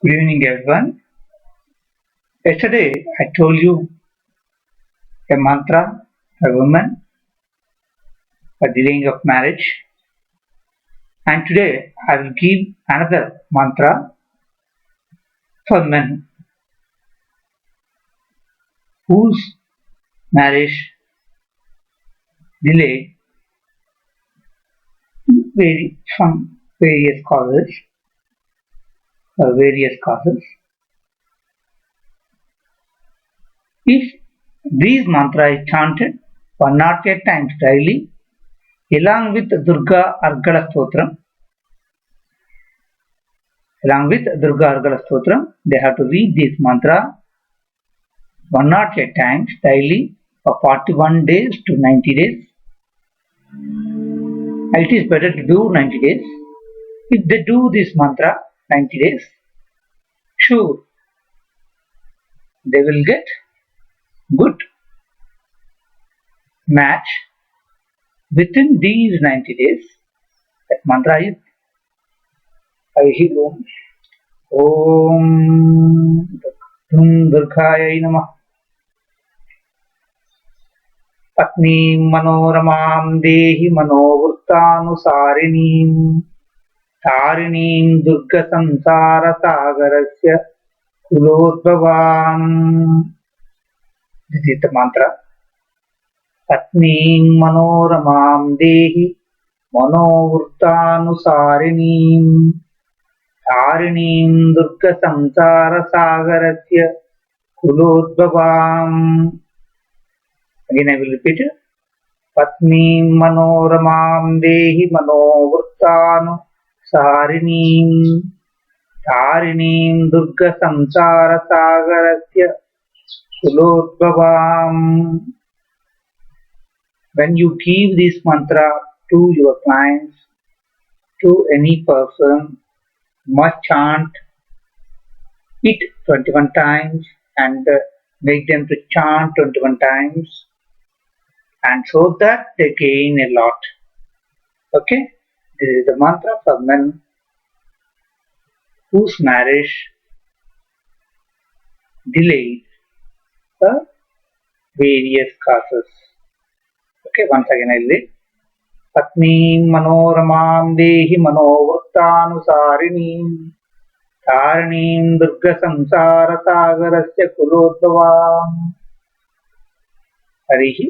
Good evening, everyone. Yesterday, I told you a mantra for women for delaying of marriage, and today I will give another mantra for men whose marriage delay from various causes If these mantra is chanted 108 times daily, along with Durga Argala Stotram, they have to read this mantra 108 times daily for 41 days to 90 days. It is better to do 90 days. If they do this mantra 90 days, sure, they will get good match within these 90 days. That mantra is Om Durgayai Namah. Patnim Manoramam Dehi Manovurtanusarinim Tarinim Durga Sansara Sagarasya Kulodbhavam. This is the mantra. Patnim Manoramam Dehi Manovurtanusarinim Tarinim Durga Sansara Sagarasya Kulodbhavam. Again I will repeat it. Patnim Manoramam Dehi Manovurtanusarinim Tarinim Durga Sansara Sagarasya Kulodbhavam. When you give this mantra to your clients, to any person, must chant it 21 times and make them to chant 21 times, and so that they gain a lot. Okay, this is the mantra for men whose marriage delayed for various causes. Okay, once again I read. Patnim Manoramam Dehi Manovurtanusarinim Tarinim Durga Sansara Sagarasya Kulodbhavam. Harihi